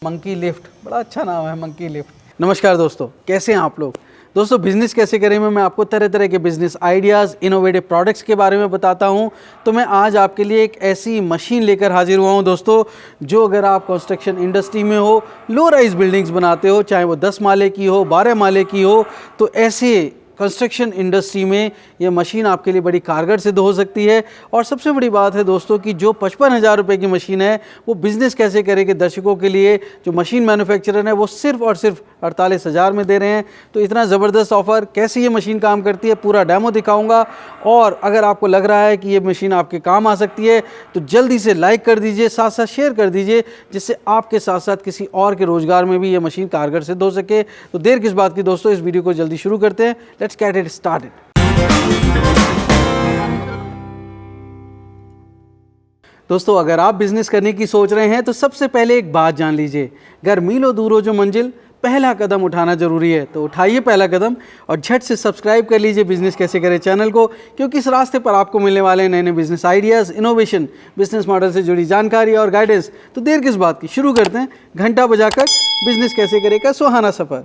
Monkey lift, बड़ा अच्छा नाम है मंकी लिफ्ट। नमस्कार दोस्तों, कैसे हैं आप लोग। दोस्तों, बिज़नेस कैसे करें में मैं आपको तरह तरह के बिज़नेस आइडियाज़, इनोवेटिव प्रोडक्ट्स के बारे में बताता हूं। तो मैं आज आपके लिए एक ऐसी मशीन लेकर हाजिर हुआ हूं दोस्तों, जो अगर आप कंस्ट्रक्शन इंडस्ट्री में हो, लो राइज बिल्डिंग्स बनाते हो, चाहे वो 10 माले की हो, 12 माले की हो, तो ऐसे कंस्ट्रक्शन इंडस्ट्री में ये मशीन आपके लिए बड़ी कारगर सिद्ध हो सकती है। और सबसे बड़ी बात है दोस्तों कि जो 55,000 रुपये की मशीन है, वो बिज़नेस कैसे करे के दर्शकों के लिए जो मशीन मैन्युफैक्चरर है वो सिर्फ और सिर्फ 48,000 में दे रहे हैं। तो इतना ज़बरदस्त ऑफ़र, कैसे ये मशीन काम करती है पूरा डेमो दिखाऊंगा। और अगर आपको लग रहा है कि ये मशीन आपके काम आ सकती है तो जल्दी से लाइक कर दीजिए, साथ साथ शेयर कर दीजिए, जिससे आपके साथ साथ किसी और के रोज़गार में भी ये मशीन कारगर सिद्ध हो सके। तो देर किस बात की दोस्तों, इस वीडियो को जल्दी शुरू करते हैं। Let's get it started. दोस्तों, अगर आप बिजनेस करने की सोच रहे हैं तो सबसे पहले एक बात जान लीजिए, घर मीलों दूर हो जो मंजिल, पहला कदम उठाना जरूरी है। तो उठाइए पहला कदम और झट से सब्सक्राइब कर लीजिए बिजनेस कैसे करें चैनल को, क्योंकि इस रास्ते पर आपको मिलने वाले हैं नए नए business ideas, innovation, business model से जुड़ी जानकारी और गाइडेंस। तो देर किस बात की, शुरू करते हैं घंटा बजाकर बिजनेस कैसे करें का सुहाना सफ़र।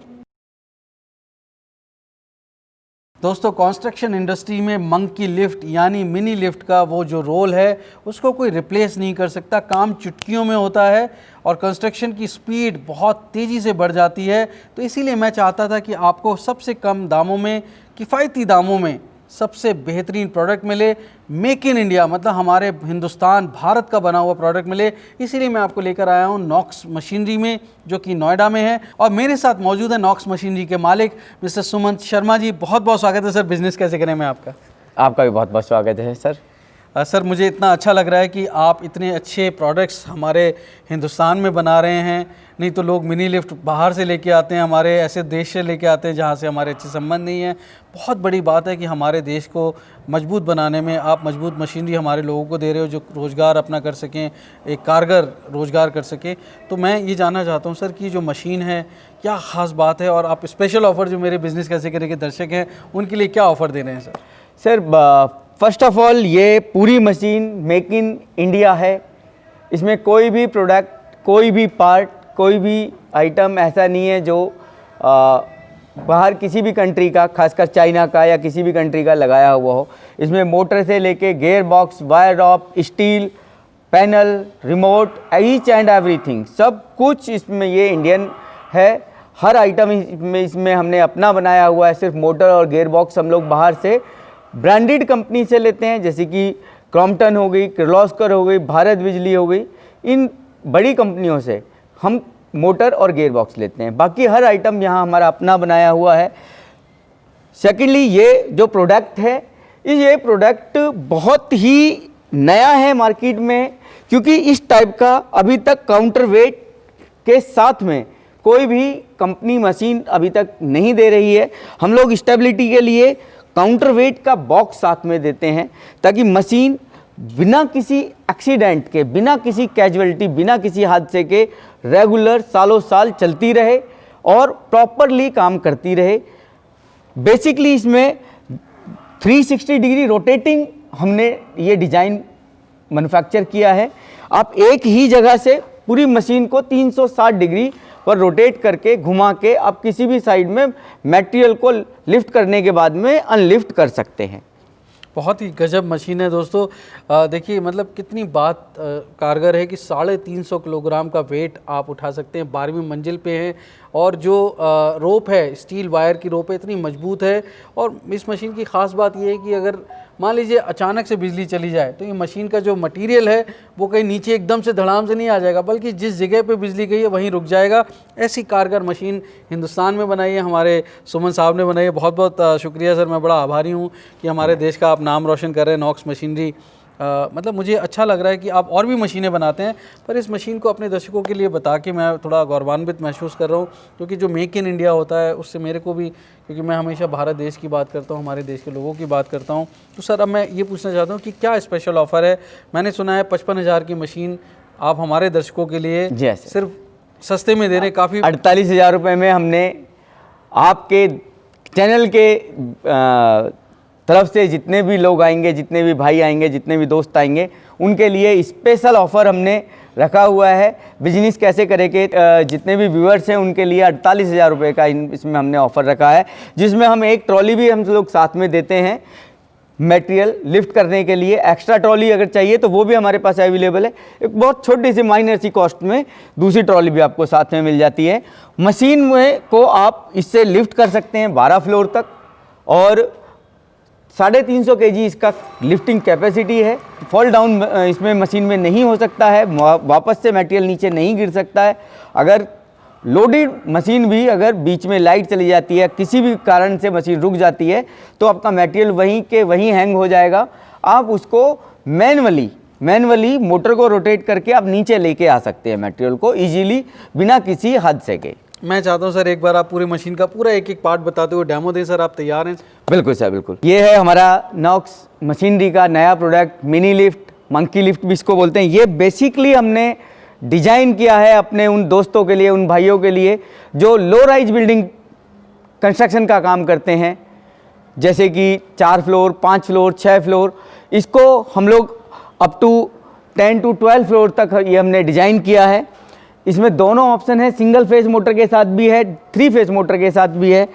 दोस्तों, कंस्ट्रक्शन इंडस्ट्री में मंकी लिफ्ट यानी मिनी लिफ्ट का वो जो रोल है उसको कोई रिप्लेस नहीं कर सकता। काम चुटकियों में होता है और कंस्ट्रक्शन की स्पीड बहुत तेज़ी से बढ़ जाती है। तो इसीलिए मैं चाहता था कि आपको सबसे कम दामों में, किफ़ायती दामों में सबसे बेहतरीन प्रोडक्ट मिले, मेक इन इंडिया, मतलब हमारे हिंदुस्तान भारत का बना हुआ प्रोडक्ट मिले। इसीलिए मैं आपको लेकर आया हूँ नॉक्स मशीनरी में, जो कि नोएडा में है। और मेरे साथ मौजूद है नॉक्स मशीनरी के मालिक मिस्टर सुमंत शर्मा जी। बहुत बहुत स्वागत है सर बिजनेस कैसे करें में आपका। आपका भी बहुत बहुत स्वागत है सर। सर, मुझे इतना अच्छा लग रहा है कि आप इतने अच्छे प्रोडक्ट्स हमारे हिंदुस्तान में बना रहे हैं। नहीं तो लोग मिनी लिफ्ट बाहर से लेके आते हैं, हमारे ऐसे देश से लेके आते हैं जहाँ से हमारे अच्छे संबंध नहीं है। बहुत बड़ी बात है कि हमारे देश को मजबूत बनाने में आप मजबूत मशीनरी हमारे लोगों को दे रहे हो, जो रोज़गार अपना कर सकें, एक कारगर रोज़गार कर सकें। तो मैं ये जानना चाहता हूँ सर कि जो मशीन है क्या ख़ास बात है, और आप स्पेशल ऑफ़र जो मेरे बिज़नेस कैसे करें के दर्शक हैं उनके लिए क्या ऑफ़र दे रहे हैं सर, फर्स्ट ऑफ ऑल ये पूरी मशीन मेक इन इंडिया है। इसमें कोई भी प्रोडक्ट, कोई भी पार्ट, कोई भी आइटम ऐसा नहीं है जो बाहर किसी भी कंट्री का, खासकर चाइना का या किसी भी कंट्री का लगाया हुआ हो। इसमें मोटर से लेके gear box, wire rod, steel panel, remote, each and everything, सब कुछ इसमें ये इंडियन है। हर आइटम इसमें हमने अपना बनाया हुआ है। सिर्फ मोटर और गेयर बॉक्स हम लोग बाहर से ब्रांडेड कंपनी से लेते हैं, जैसे कि क्रॉम्पटन हो गई, किर्लोस्कर हो गई, भारत बिजली हो गई। इन बड़ी कंपनियों से हम मोटर और गियर बॉक्स लेते हैं। बाकी हर आइटम यहाँ हमारा अपना बनाया हुआ है। सेकेंडली, ये जो प्रोडक्ट है, ये प्रोडक्ट बहुत ही नया है मार्केट में, क्योंकि इस टाइप का अभी तक काउंटर वेट के साथ में कोई भी कंपनी मशीन अभी तक नहीं दे रही है। हम लोग स्टेबिलिटी के लिए काउंटर वेट का बॉक्स साथ में देते हैं, ताकि मशीन बिना किसी एक्सीडेंट के, बिना किसी कैजुअलिटी, बिना किसी हादसे के रेगुलर सालों साल चलती रहे और प्रॉपरली काम करती रहे। बेसिकली इसमें 360 डिग्री रोटेटिंग हमने ये डिज़ाइन मैन्युफैक्चर किया है। आप एक ही जगह से पूरी मशीन को 360 डिग्री पर रोटेट करके, घुमा के आप किसी भी साइड में मटेरियल को लिफ्ट करने के बाद में अनलिफ्ट कर सकते हैं। बहुत ही गजब मशीन है दोस्तों। देखिए, मतलब कितनी बात कारगर है कि 350 किलोग्राम का वेट आप उठा सकते हैं, 12वीं मंजिल पे हैं। और जो रोप है, स्टील वायर की रोप है, इतनी मजबूत है। और इस मशीन की ख़ास बात यह है कि अगर मान लीजिए अचानक से बिजली चली जाए तो ये मशीन का जो मटेरियल है वो कहीं नीचे एकदम से धड़ाम से नहीं आ जाएगा, बल्कि जिस जगह पे बिजली गई है वहीं रुक जाएगा। ऐसी कारगर मशीन हिंदुस्तान में बनाई है, हमारे सुमन साहब ने बनाई है। बहुत बहुत शुक्रिया सर, मैं बड़ा आभारी हूँ कि हमारे देश का आप नाम रोशन कर रहे हैं नॉक्स मशीनरी। मतलब मुझे अच्छा लग रहा है कि आप और भी मशीनें बनाते हैं, पर इस मशीन को अपने दर्शकों के लिए बता के मैं थोड़ा गौरवान्वित महसूस कर रहा हूँ, क्योंकि जो मेक इन इंडिया होता है उससे मेरे को भी, क्योंकि मैं हमेशा भारत देश की बात करता हूँ, हमारे देश के लोगों की बात करता हूँ। तो सर, अब मैं ये पूछना चाहता हूँ कि क्या स्पेशल ऑफ़र है। मैंने सुना है 55,000 की मशीन आप हमारे दर्शकों के लिए सिर्फ सस्ते में दे रहे हैं। काफ़ी 48,000 रुपये में हमने आपके चैनल के तरफ से जितने भी लोग आएंगे, जितने भी भाई आएंगे, जितने भी दोस्त आएंगे, उनके लिए स्पेशल ऑफ़र हमने रखा हुआ है। बिजनेस कैसे करेंगे, जितने भी व्यूअर्स हैं उनके लिए 48,000 रुपये का इसमें हमने ऑफ़र रखा है, जिसमें हम एक ट्रॉली भी हम लोग साथ में देते हैं मटेरियल लिफ्ट करने के लिए। एक्स्ट्रा ट्रॉली अगर चाहिए तो वो भी हमारे पास अवेलेबल है। एक बहुत छोटी सी माइनर सी कॉस्ट में दूसरी ट्रॉली भी आपको साथ में मिल जाती है। मशीन में को आप इससे लिफ्ट कर सकते हैं 12 फ्लोर तक, और 350 kg इसका लिफ्टिंग कैपेसिटी है। फॉल डाउन इसमें मशीन में नहीं हो सकता है, वापस से मटेरियल नीचे नहीं गिर सकता है। अगर लोडेड मशीन भी अगर बीच में लाइट चली जाती है, किसी भी कारण से मशीन रुक जाती है, तो आपका मटेरियल वहीं के वहीं हैंग हो जाएगा। आप उसको मैनुअली मोटर को रोटेट करके आप नीचे लेके आ सकते हैं मटेरियल को इजीली, बिना किसी हादसे के। मैं चाहता हूं सर एक बार आप पूरी मशीन का पूरा एक एक पार्ट बताते हुए डेमो दें। सर आप तैयार हैं? बिल्कुल सर, बिल्कुल। ये है हमारा नॉक्स मशीनरी का नया product, mini lift, monkey lift भी इसको बोलते हैं। ये बेसिकली हमने डिजाइन किया है अपने उन दोस्तों के लिए, उन भाइयों के लिए जो लो राइज बिल्डिंग कंस्ट्रक्शन का काम करते हैं, जैसे कि 4 फ्लोर, 5 फ्लोर, 6 फ्लोर। इसको हम लोग अप टू 10 to 12 फ्लोर तक ये हमने डिज़ाइन किया है। इसमें दोनों ऑप्शन है, सिंगल फेज मोटर के साथ भी है, 3 फेज मोटर के साथ भी है।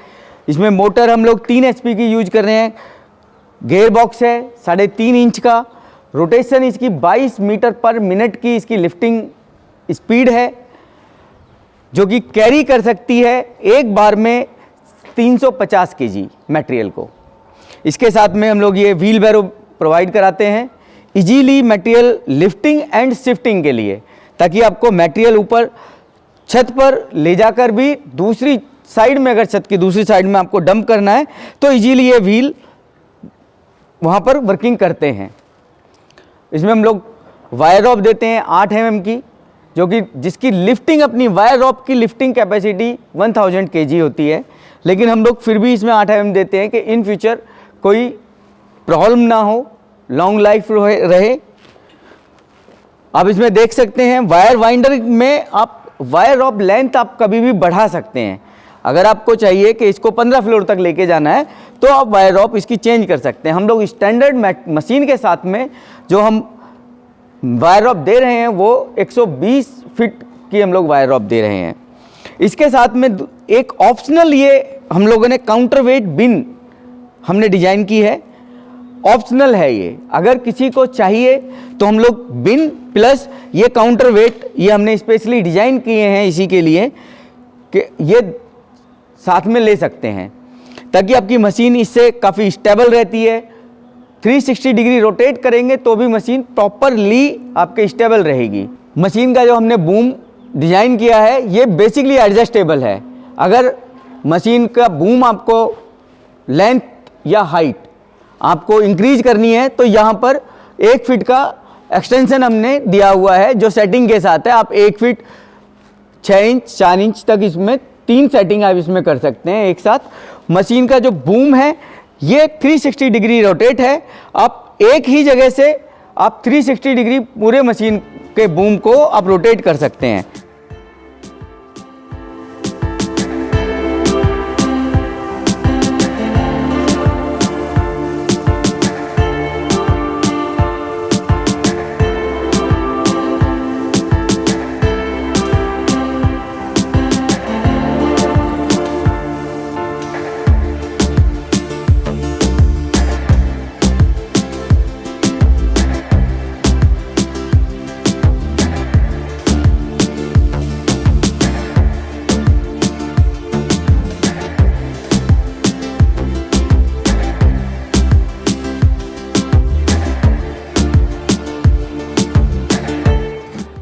इसमें मोटर हम लोग 3 HP की यूज कर रहे हैं। गेयर बॉक्स है 3.5 इंच का। रोटेशन इसकी 22 मीटर पर मिनट की इसकी लिफ्टिंग स्पीड है, जो कि कैरी कर सकती है एक बार में 350 kg मटेरियल को। इसके साथ में हम लोग ये व्हील बैरो प्रोवाइड कराते हैं easily material lifting and shifting के लिए, ताकि आपको मटेरियल ऊपर छत पर ले जाकर भी दूसरी साइड में, अगर छत की दूसरी साइड में आपको डंप करना है तो इजीली ये व्हील वहाँ पर वर्किंग करते हैं। इसमें हम लोग वायर रॉप देते हैं 8 mm की, जो कि जिसकी लिफ्टिंग, अपनी वायर रॉप की लिफ्टिंग कैपेसिटी 1000 kg होती है, लेकिन हम लोग फिर भी इसमें 8 mm देते हैं कि इन फ्यूचर कोई प्रॉब्लम ना हो, लॉन्ग लाइफ रहे। आप इसमें देख सकते हैं वायर वाइंडर में आप वायर रॉप लेंथ आप कभी भी बढ़ा सकते हैं। अगर आपको चाहिए कि इसको 15 फ्लोर तक लेके जाना है तो आप वायर रॉप इसकी चेंज कर सकते हैं। हम लोग स्टैंडर्ड मशीन के साथ में जो हम वायर रॉप दे रहे हैं वो 120 फीट की हम लोग वायर रॉप दे रहे हैं। इसके साथ में एक ऑप्शनल ये हम लोगों ने काउंटर वेट बिन हमने डिजाइन की है। ऑप्शनल है ये, अगर किसी को चाहिए तो हम लोग बिन प्लस ये काउंटर वेट ये हमने स्पेशली डिजाइन किए हैं इसी के लिए कि ये साथ में ले सकते हैं, ताकि आपकी मशीन इससे काफ़ी स्टेबल रहती है। 360 डिग्री रोटेट करेंगे तो भी मशीन प्रॉपरली आपके स्टेबल रहेगी। मशीन का जो हमने बूम डिज़ाइन किया है ये बेसिकली एडजस्टेबल है। अगर मशीन का बूम आपको लेंथ या हाइट आपको इंक्रीज करनी है तो यहाँ पर 1 फीट का एक्सटेंशन हमने दिया हुआ है, जो सेटिंग के साथ है। आप 1 फीट 6 इंच 4 इंच तक इसमें 3 सेटिंग आप इसमें कर सकते हैं एक साथ। मशीन का जो बूम है ये 360 डिग्री रोटेट है। आप एक ही जगह से आप 360 डिग्री पूरे मशीन के बूम को आप रोटेट कर सकते हैं।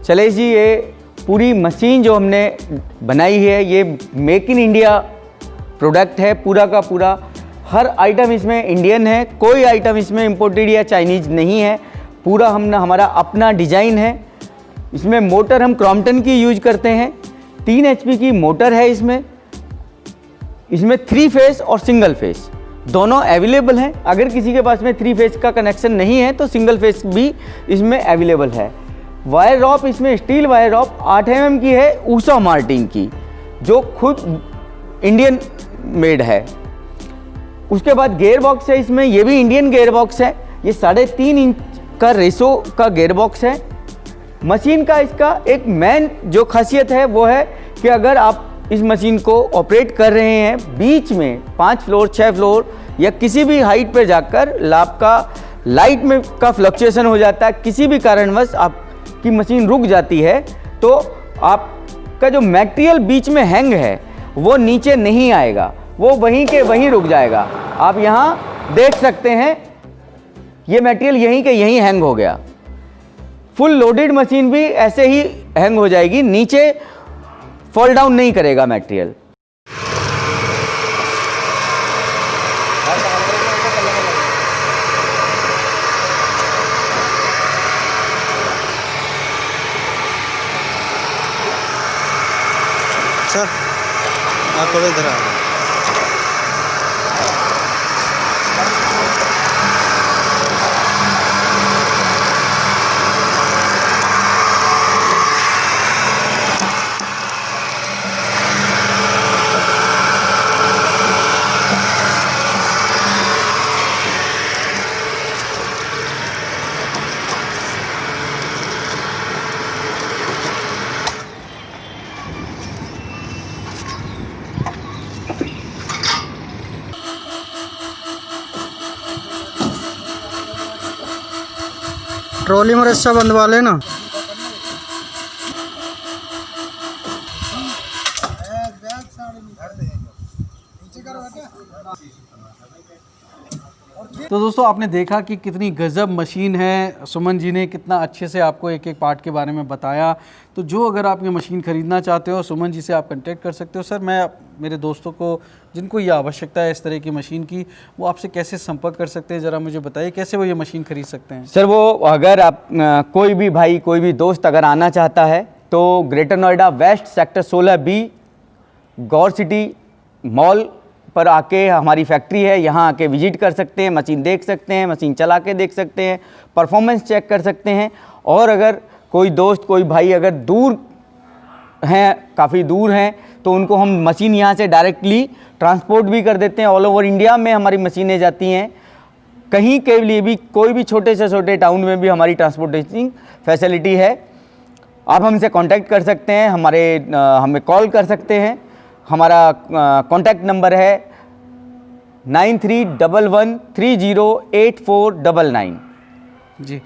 चले जी, ये पूरी मशीन जो हमने बनाई है ये मेक इन इंडिया प्रोडक्ट है पूरा का पूरा। हर आइटम इसमें इंडियन है, कोई आइटम इसमें इंपोर्टेड या चाइनीज नहीं है। पूरा हमारा अपना डिज़ाइन है। इसमें मोटर हम क्रॉम्पटन की यूज करते हैं, 3 HP की मोटर है इसमें 3 फेस और सिंगल फेस दोनों अवेलेबल हैं। अगर किसी के पास में 3 फेस का कनेक्शन नहीं है तो सिंगल फेस भी इसमें अवेलेबल है। वायर रॉप इसमें स्टील वायर रॉप 8 mm की है, ऊषा मार्टिन की, जो खुद इंडियन मेड है। उसके बाद गियर बॉक्स है इसमें, ये भी इंडियन गियर बॉक्स है। ये 3.5 इंच का रेसो का गियर बॉक्स है। मशीन का इसका एक मेन जो खासियत है वो है कि अगर आप इस मशीन को ऑपरेट कर रहे हैं बीच में 5 फ्लोर 6 फ्लोर या किसी भी हाइट पर जाकर आपका लाइट में का फ्लक्चुएशन हो जाता है, किसी भी कारणवश आपकी मशीन रुक जाती है, तो आपका जो मटेरियल बीच में हैंग है वो नीचे नहीं आएगा, वो वहीं के वहीं रुक जाएगा। आप यहाँ देख सकते हैं ये मटेरियल यहीं के यहीं हैंग हो गया। फुल लोडेड मशीन भी ऐसे ही हैंग हो जाएगी, नीचे फॉल डाउन नहीं करेगा मटेरियल। सर आप थोड़ा इधर आ ट्रॉली में रस्सा बंधवा लेना। तो दोस्तों आपने देखा कि कितनी गज़ब मशीन है। सुमन जी ने कितना अच्छे से आपको एक एक पार्ट के बारे में बताया। तो जो अगर आप ये मशीन ख़रीदना चाहते हो सुमन जी से आप कांटेक्ट कर सकते हो। सर मैं मेरे दोस्तों को जिनको ये आवश्यकता है इस तरह की मशीन की, वो आपसे कैसे संपर्क कर सकते हैं, ज़रा मुझे बताइए कैसे वो ये मशीन खरीद सकते हैं। सर वो अगर आप कोई भी भाई कोई भी दोस्त अगर आना चाहता है तो greater Noida west sector 16B Gaur city mall पर आके हमारी फैक्ट्री है, यहाँ आके विजिट कर सकते हैं, मशीन देख सकते हैं, मशीन चला के देख सकते हैं, परफॉर्मेंस चेक कर सकते हैं। और अगर कोई दोस्त कोई भाई अगर दूर हैं, काफ़ी दूर हैं, तो उनको हम मशीन यहाँ से डायरेक्टली ट्रांसपोर्ट भी कर देते हैं। ऑल ओवर इंडिया में हमारी मशीनें जाती हैं, कहीं के लिए भी कोई भी छोटे से छोटे टाउन में भी हमारी ट्रांसपोर्टेशन फैसिलिटी है। आप हमसे कांटेक्ट कर सकते हैं, हमें कॉल कर सकते हैं। हमारा कॉन्टैक्ट नंबर है 9311308499। जी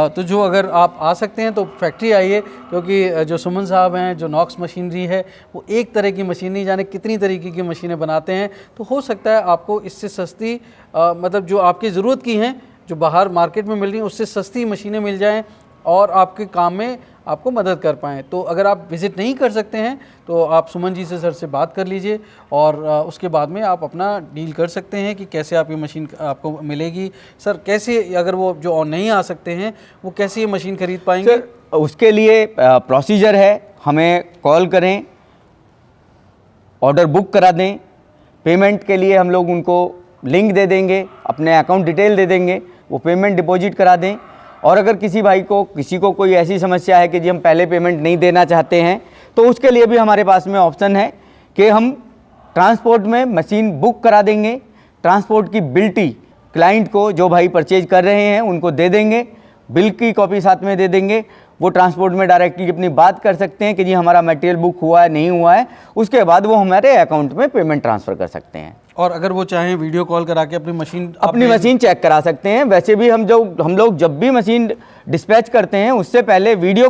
तो जो अगर आप आ सकते हैं तो फैक्ट्री आइए, क्योंकि जो सुमन साहब हैं जो नॉक्स मशीनरी है वो एक तरह की मशीन नहीं जाने कितनी तरीके की मशीनें बनाते हैं। तो हो सकता है आपको इससे सस्ती मतलब जो आपकी ज़रूरत की हैं जो बाहर मार्केट में मिल रही हैं उससे सस्ती मशीनें मिल जाएं और आपके काम में आपको मदद कर पाएँ। तो अगर आप विज़िट नहीं कर सकते हैं तो आप सुमन जी से सर से बात कर लीजिए और उसके बाद में आप अपना डील कर सकते हैं कि कैसे आप ये मशीन आपको मिलेगी। सर कैसे अगर वो जो नहीं आ सकते हैं वो कैसे ये मशीन ख़रीद पाएंगे? सर उसके लिए प्रोसीजर है, हमें कॉल करें, ऑर्डर बुक करा दें, पेमेंट के लिए हम लोग उनको लिंक दे देंगे, अपने अकाउंट डिटेल दे देंगे, वो पेमेंट डिपॉजिट करा दें। और अगर किसी को कोई ऐसी समस्या है कि जी हम पहले पेमेंट नहीं देना चाहते हैं तो उसके लिए भी हमारे पास में ऑप्शन है कि हम ट्रांसपोर्ट में मशीन बुक करा देंगे, ट्रांसपोर्ट की बिल्टी क्लाइंट को जो भाई परचेज कर रहे हैं उनको दे देंगे, बिल की कॉपी साथ में दे देंगे। वो ट्रांसपोर्ट में डायरेक्टली अपनी बात कर सकते हैं कि जी हमारा मटेरियल बुक हुआ है नहीं हुआ है, उसके बाद वो हमारे अकाउंट में पेमेंट ट्रांसफ़र कर सकते हैं। और अगर वो चाहें वीडियो कॉल करा के अपनी मशीन चेक करा सकते हैं। वैसे भी हम लोग जब भी मशीन डिस्पैच करते हैं उससे पहले वीडियो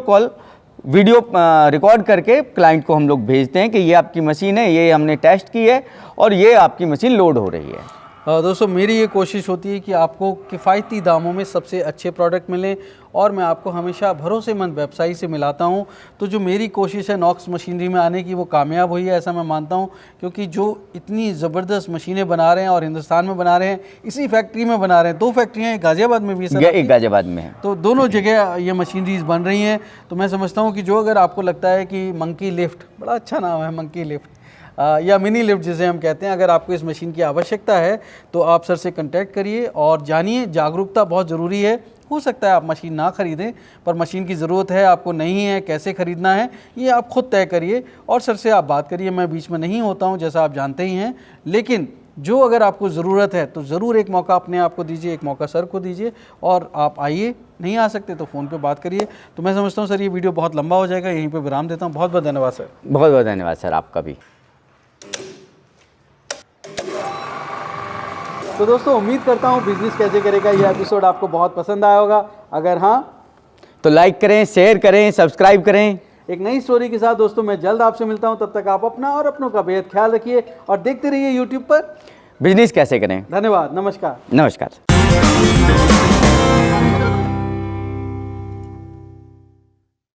रिकॉर्ड करके क्लाइंट को हम लोग भेजते हैं कि ये आपकी मशीन है, ये हमने टेस्ट की है और ये आपकी मशीन लोड हो रही है। दोस्तों मेरी ये कोशिश होती है कि आपको किफ़ायती दामों में सबसे अच्छे प्रोडक्ट मिलें और मैं आपको हमेशा भरोसेमंद वेबसाइट से मिलाता हूं। तो जो मेरी कोशिश है नॉक्स मशीनरी में आने की वो कामयाब हुई है ऐसा मैं मानता हूं, क्योंकि जो इतनी ज़बरदस्त मशीनें बना रहे हैं और हिंदुस्तान में बना रहे हैं, इसी फैक्ट्री में बना रहे हैं। 2 फैक्ट्रियाँ गाज़ियाबाद में भी है, एक गाज़ियाबाद में है, तो दोनों जगह ये मशीनरीज बन रही हैं। तो मैं समझता हूँ कि जो अगर आपको लगता है कि मंकी लिफ्ट, बड़ा अच्छा नाम है मंकी लिफ्ट या मिनी लिफ्ट जिसे हम कहते हैं, अगर आपको इस मशीन की आवश्यकता है तो आप सर से कांटेक्ट करिए और जानिए। जागरूकता बहुत ज़रूरी है। हो सकता है आप मशीन ना ख़रीदें पर मशीन की ज़रूरत है, आपको नहीं है, कैसे ख़रीदना है ये आप ख़ुद तय करिए और सर से आप बात करिए। मैं बीच में नहीं होता हूँ जैसा आप जानते ही हैं, लेकिन जो अगर आपको ज़रूरत है तो ज़रूर एक मौका अपने आप को दीजिए, एक मौका सर को दीजिए और आप आइए। नहीं आ सकते तो फ़ोन पे बात करिए। तो मैं समझता हूँ सर ये वीडियो बहुत लंबा हो जाएगा, यहीं पे विराम देता हूँ। बहुत बहुत धन्यवाद सर। बहुत बहुत धन्यवाद सर आपका भी। तो दोस्तों उम्मीद करता हूँ बिजनेस कैसे करेगा ये एपिसोड आपको बहुत पसंद आया होगा। अगर हाँ तो लाइक करें, शेयर करें, सब्सक्राइब करें। एक नई स्टोरी के साथ दोस्तों मैं जल्द आपसे मिलता हूँ। तब तक आप अपना और अपनों का बेहद ख्याल रखिए और देखते रहिए यूट्यूब पर बिजनेस कैसे करें। धन्यवाद, नमस्कार। नमस्कार।